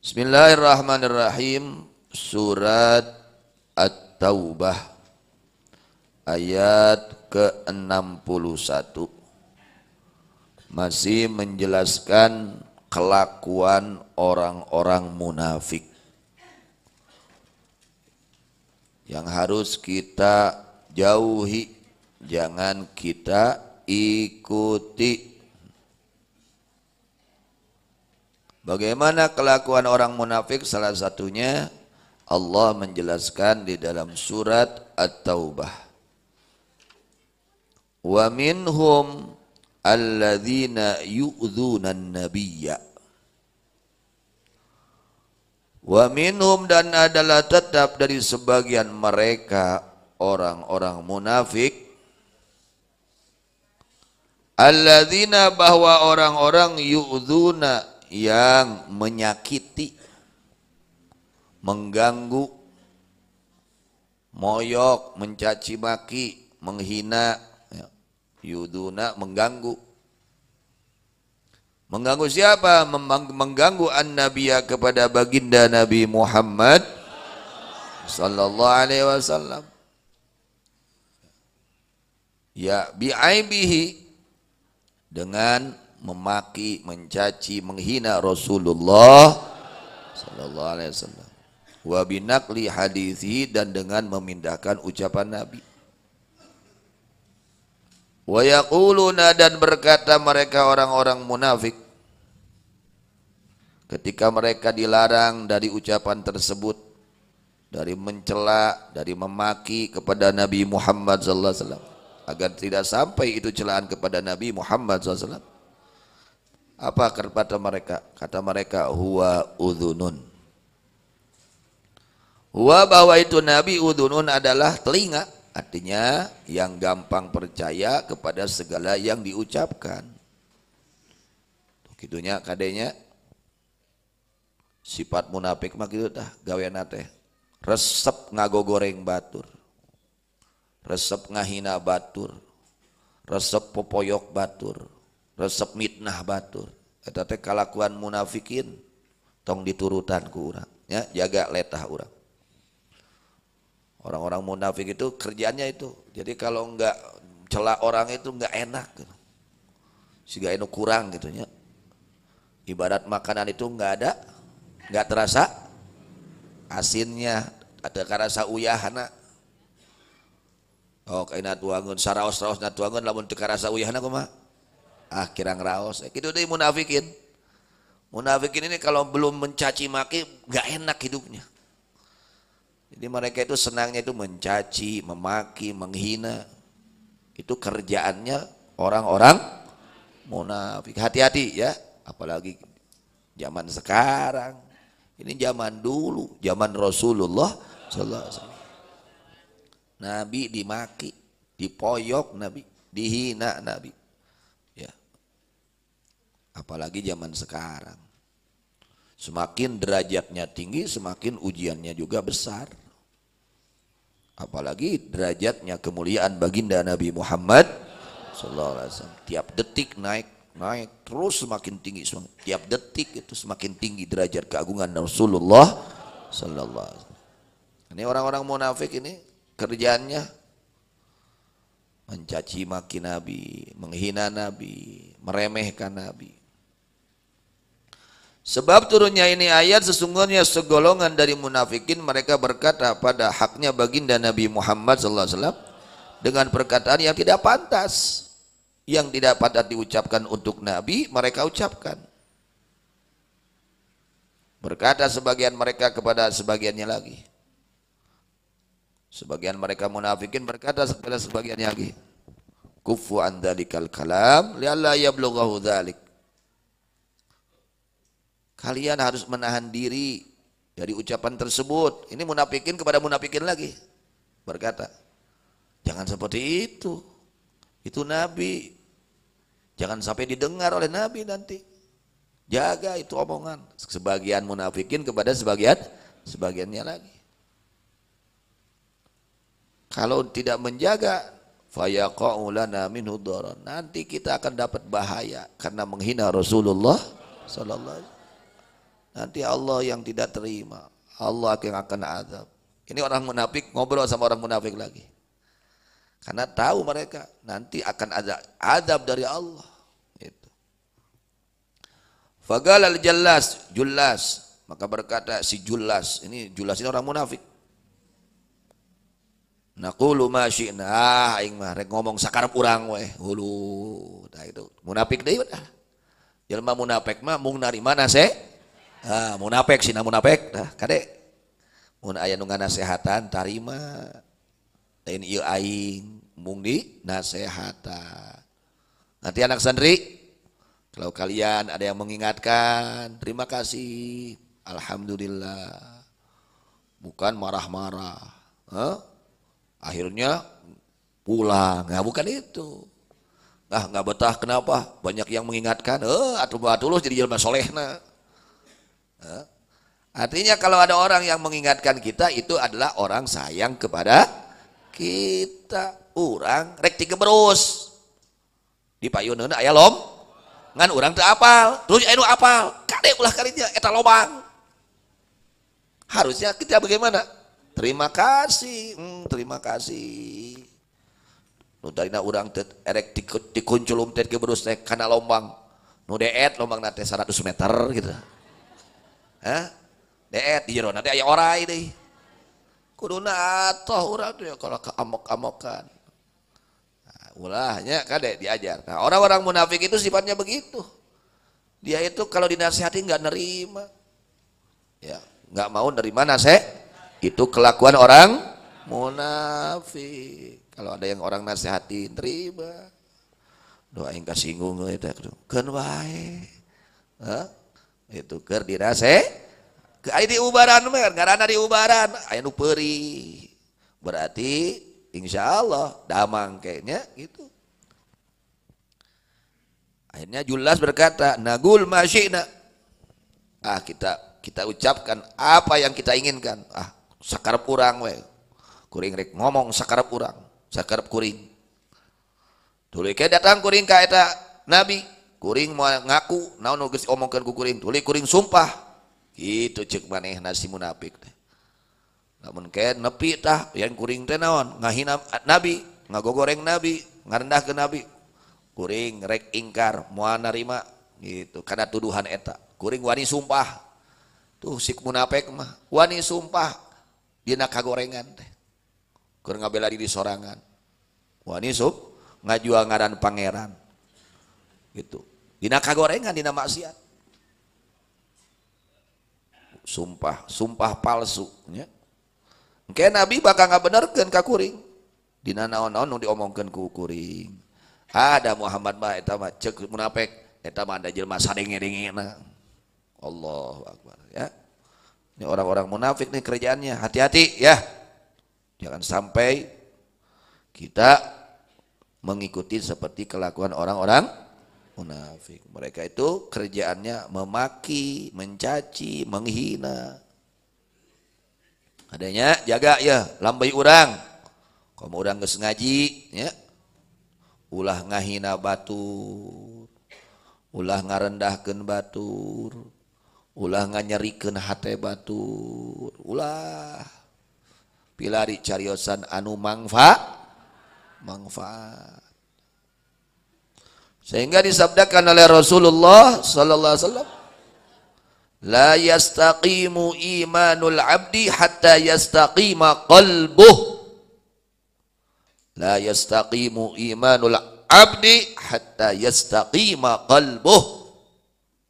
Bismillahirrahmanirrahim. Surat At-Taubah ayat ke-61 masih menjelaskan kelakuan orang-orang munafik yang harus kita jauhi, jangan kita ikuti. Bagaimana kelakuan orang munafik? Salah satunya Allah menjelaskan di dalam surat At-Taubah. Wa minhum alladzina yu'dzunan nabiyya. Wa minhum, dan adalah tetap dari sebagian mereka orang-orang munafik, alladzina, bahwa orang-orang yu'dzuna, yang menyakiti, mengganggu, moyok, mencaci maki, menghina, yuduna, mengganggu. Mengganggu siapa? Mengganggu an-nabiyya, kepada baginda Nabi Muhammad sallallahu alaihi wasallam. Ya, bi'aibihi, dengan memaki, mencaci, menghina Rasulullah sallallahu alaihi wasallam. Wa binaqli hadithi, dan dengan memindahkan ucapan Nabi. Wa yaquluna, dan berkata mereka orang-orang munafik ketika mereka dilarang dari ucapan tersebut, dari mencela, dari memaki kepada Nabi Muhammad sallallahu alaihi wasallam, agar tidak sampai itu celaan kepada Nabi Muhammad sallallahu alaihi wasallam. Apa kata mereka? Kata mereka, huwa udhunun. Huwa, bahwa itu Nabi, udhunun, adalah telinga. Artinya yang gampang percaya kepada segala yang diucapkan. Gitunya kadenya sifat munafik mah kitu tah gaweana teh. Resep ngagogoreng batur. Resep ngahina batur. Resep popoyok batur. Resep mitnah batur. Eta teh kalakuan munafikin, tong diturutan ku urang, ya, jaga letah urang. Orang-orang munafik itu kerjaannya itu. Jadi kalau enggak celah orang itu enggak enak gitu. Siga anu kurang gitu nya. Ibarat makanan itu enggak ada, enggak terasa asinnya, ada karasa uyahna. Oh, kaina tuangeun saraos-raosna tuangeun lamun teu karasa uyahna kumaha? Kirang raos. Gitu deh munafikin. Munafikin ini kalau belum mencaci maki nggak enak hidupnya. Jadi mereka itu senangnya itu mencaci, memaki, menghina. Itu kerjaannya orang-orang munafik. Hati-hati ya, apalagi zaman sekarang. Ini zaman dulu, zaman Rasulullah sallallahu alaihi wasallam. Nabi dimaki, dipoyok Nabi, dihina Nabi. Apalagi zaman sekarang, semakin derajatnya tinggi, semakin ujiannya juga besar. Apalagi derajatnya kemuliaan baginda Nabi Muhammad sallallahu alaihi wasallam, tiap detik naik terus semakin tinggi, tiap detik itu semakin tinggi derajat keagungan Rasulullah sallallahu alaihi wasallam. Ini orang-orang munafik ini kerjaannya mencaci maki Nabi, menghina Nabi, meremehkan Nabi. Sebab turunnya ini ayat, sesungguhnya segolongan dari munafikin mereka berkata pada haknya baginda Nabi Muhammad sallallahu alaihi wasallam dengan perkataan yang tidak pantas, yang tidak pantas diucapkan untuk Nabi, mereka ucapkan. Berkata sebagian mereka kepada sebagiannya lagi. Sebagian mereka munafikin berkata kepada sebagiannya lagi, kufu an dzalikal kalam li'alla yablughahu dzalik. Kalian harus menahan diri dari ucapan tersebut. Ini munafikin kepada munafikin lagi. Berkata, jangan seperti itu. Itu Nabi. Jangan sampai didengar oleh Nabi nanti. Jaga itu omongan. Sebagian munafikin kepada sebagiannya lagi. Kalau tidak menjaga, fayaqa'u lana minhu dharar. Nanti kita akan dapat bahaya karena menghina Rasulullah sallallahu alaihi wasallam. nanti Allah yang tidak terima, Allah yang akan azab. Ini orang munafik ngobrol sama orang munafik lagi. Karena tahu mereka nanti akan ada azab dari Allah. Gitu. Fagalal Jullas, maka berkata si Jullas ini orang munafik. Naqulu ma syi'na, aing mah rek ngomong sakarep urang we, hulu. Nah itu munafik deui dah. Jelema munafik mah mung narima nase. Munafik sina munafik dah kade. Mun aya nu nganasehatan tarima. Lain ieu aing mung di nasehatan. Nanti anak santri, kalau kalian ada yang mengingatkan, terima kasih. Alhamdulillah. Bukan marah-marah. Akhirnya pulang. Nah, bukan itu. Nah, nggak betah kenapa? Banyak yang mengingatkan. Atuh jadi jelema solehna. Artinya kalau ada orang yang mengingatkan kita, itu adalah orang sayang kepada kita. Orang rek tigeberus. Di payuneuna aya lom. Ngan orang teu apal. Terus anu apal. Kade ulah kalinya eta lobang. Harusnya kita bagaimana? Terima kasih, terima kasih. Nu tarina urang teh erek dikunculum teh keberus teh kana lombang. Nu deet lombang teh 100 meter gitu. Deet di jero nanti aya orai deui. Kuduna atoh urang teh kalau keamok-amokan. Nah, ulahnya kade diajar. Nah, orang-orang munafik itu sifatnya begitu. Dia itu kalau dinasihati enggak nerima. Ya, enggak mau nerima nasihat. Itu kelakuan orang munafik. Kalau ada yang orang nasihatin, terima. Doa yang kasinggung itu kan wae. Itu keur dirase. Ke aya di ubaran mah ngaranna di ubaran, aya nu peuri. Berarti insyaallah damang kayaknya gitu. Akhirnya Jullas berkata, "Nagul masyina." Kita ucapkan apa yang kita inginkan. Sakarep urang we. Kuring rek ngomong sakarep urang, sakarep kuring. Tuluy ke datang kuring ka eta nabi, kuring moal ngaku naon nu geus omongkeun ku kuring, tuluy kuring sumpah. Kitu ceuk manehna si munafik teh. Lamun ke nepi tah yang kuring teh naon? Ngahina nabi, ngagogoreng nabi, ngarendahkeun nabi. Kuring rek ingkar moal narima gitu kana tuduhan eta. Kuring wani sumpah. Tuh si munafik mah wani sumpah dina kagorengan teh. Keur ngabela diri sorangan. Wani ngajual ngaran pangeran. Gitu. Dina kagorengan dina maksiat. Sumpah palsu nya. Engke nabi bakal ngabenerkeun ka kuring. Dina naon-naon nu diomongkeun ku kuring. Ada Muhammad mah eta mah ceuk munafik, eta mah da jelema sadenge-dengena. Allahu akbar ya. Ini orang-orang munafik nih kerjaannya, hati-hati ya. Jangan sampai kita mengikuti seperti kelakuan orang-orang munafik. Mereka itu kerjaannya memaki, mencaci, menghina. Adanya jaga ya, lambai urang. Kamu urang geus ngaji ya. Ulah ngahina batur. Ulah ngarendahkeun batur. Ulah nganyerikeun hate batur, ulah pilari cariosan anu manfaat. Sehingga disabdakan oleh Rasulullah sallallahu alaihi wasallam, la yastaqimu imanul abdi hatta yastaqima qalbuh. La yastaqimu imanul abdi hatta yastaqima qalbuh.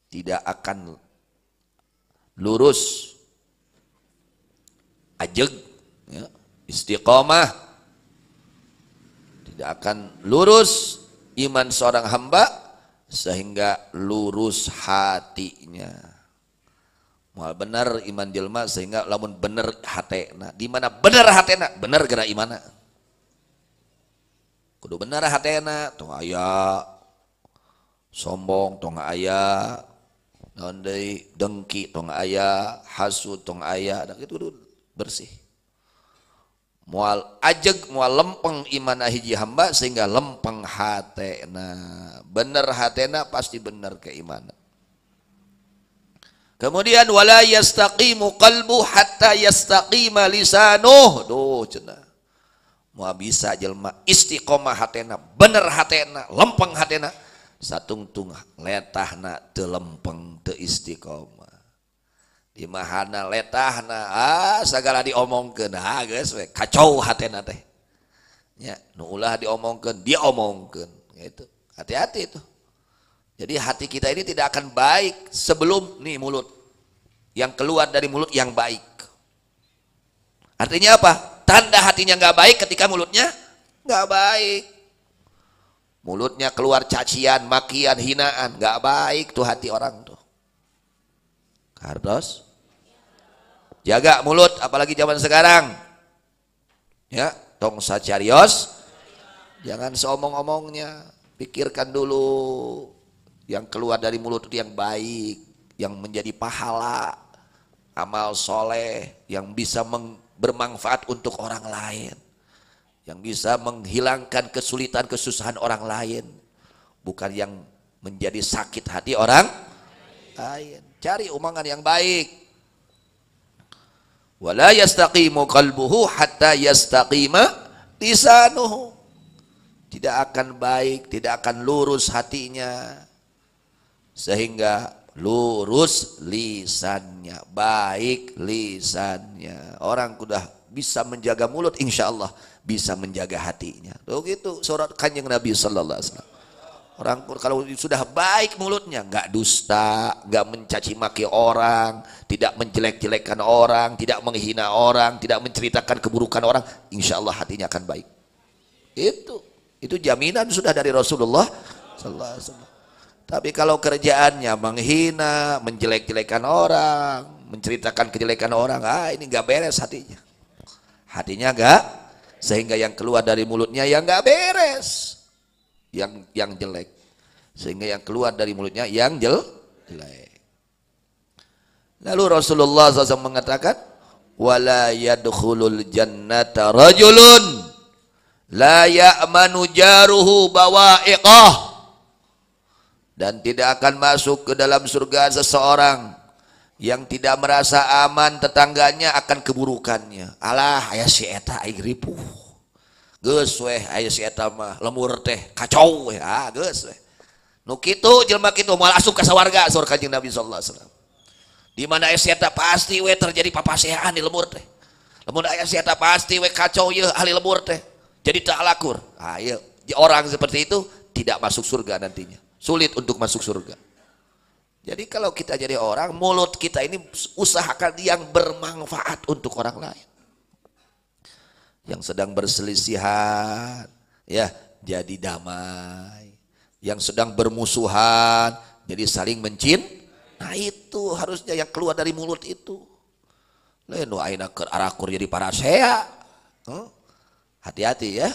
Tidak akan lurus, ajeg, ya, istiqomah, tidak akan lurus iman seorang hamba sehingga lurus hatinya. Moal benar iman jelma sehingga lamun bener hatena. Di mana bener hatena? Bener gara imana. Kudu bener hatena, tong aya sombong, tong aya naon deui dengki tong aya, hasud tong aya, da kitu kudu bersih. Moal ajeg, moal lempeng iman hiji hamba sehingga lempeng hatena. Bener hatena pasti bener keimanan. Kemudian wala yastaqimu qalbu hatta yastaqima lisanuh. Duh cenah. Moal bisa jelema istiqomah hatena, bener hatena, lempeng hatena, satungtung letahna teu lempeng teu istiqomah. Di mahana letahna sagala diomongkeun geus we kacau hatena teh. Nya nu ulah diomongkeun dia omongkeun gitu. Hati-hati itu. Jadi hati kita ini tidak akan baik sebelum nih mulut yang keluar dari mulut yang baik. Artinya apa? Tanda hatinya nggak baik ketika mulutnya nggak baik. Mulutnya keluar cacian, makian, hinaan, nggak baik tuh hati orang tuh. Kardos, jaga mulut, apalagi zaman sekarang. Ya, tong sacarios, jangan seomong-omongnya. Pikirkan dulu yang keluar dari mulut itu yang baik, yang menjadi pahala, amal soleh, yang bisa bermanfaat untuk orang lain, yang bisa menghilangkan kesulitan kesusahan orang lain, bukan yang menjadi sakit hati orang lain. Cari omongan yang baik. Wala yastaqimu qalbuhu hatta yastaqima lisanuhu. Tidak akan baik, tidak akan lurus hatinya sehingga lurus lisannya, baik lisannya. Orang sudah bisa menjaga mulut, insya Allah bisa menjaga hatinya. Tuh gitu surat Kanjeng Nabi sallallahu alaihi wasallam. Orang kalau sudah baik mulutnya, nggak dusta, nggak mencaci maki orang, tidak menjelek-jelekan orang, tidak menghina orang, tidak menceritakan keburukan orang, insya Allah hatinya akan baik. Itu jaminan sudah dari Rasulullah sallallahu alaihi wasallam. Tapi kalau kerjaannya menghina, menjelek-jelekan orang, menceritakan kejelekan orang, ini nggak beres hatinya. Hatinya nggak, sehingga yang keluar dari mulutnya yang nggak beres, yang jelek, sehingga yang keluar dari mulutnya yang jelek. Lalu Rasulullah SAW mengatakan, wala yadkhulul jannata rajulun la ya'manu jaruhu bawa'iqah. Dan tidak akan masuk ke dalam surga seseorang yang tidak merasa aman tetangganya akan keburukannya. Alah aya si eta aing ripuh. Geus weh aya si eta mah lemur teh kacau weh. Geus weh. Nu kitu jelema kitu moal asup ka sawarga surga Kanjeng Nabi sallallahu alaihi wasallam. Di mana aya si eta pasti weh terjadi papasehan di lemur teh. Lamun aya si eta pasti weh kacau ieu ahli lemur teh. Jadi tak lakur. Ieu orang seperti itu tidak masuk surga nantinya. Sulit untuk masuk surga. Jadi kalau kita jadi orang, mulut kita ini usahakan yang bermanfaat untuk orang lain. Yang sedang berselisihan, ya jadi damai. Yang sedang bermusuhan, jadi saling mencintai. Nah itu harusnya yang keluar dari mulut itu. Lain aina keur arakur jadi parasea. Hati-hati ya.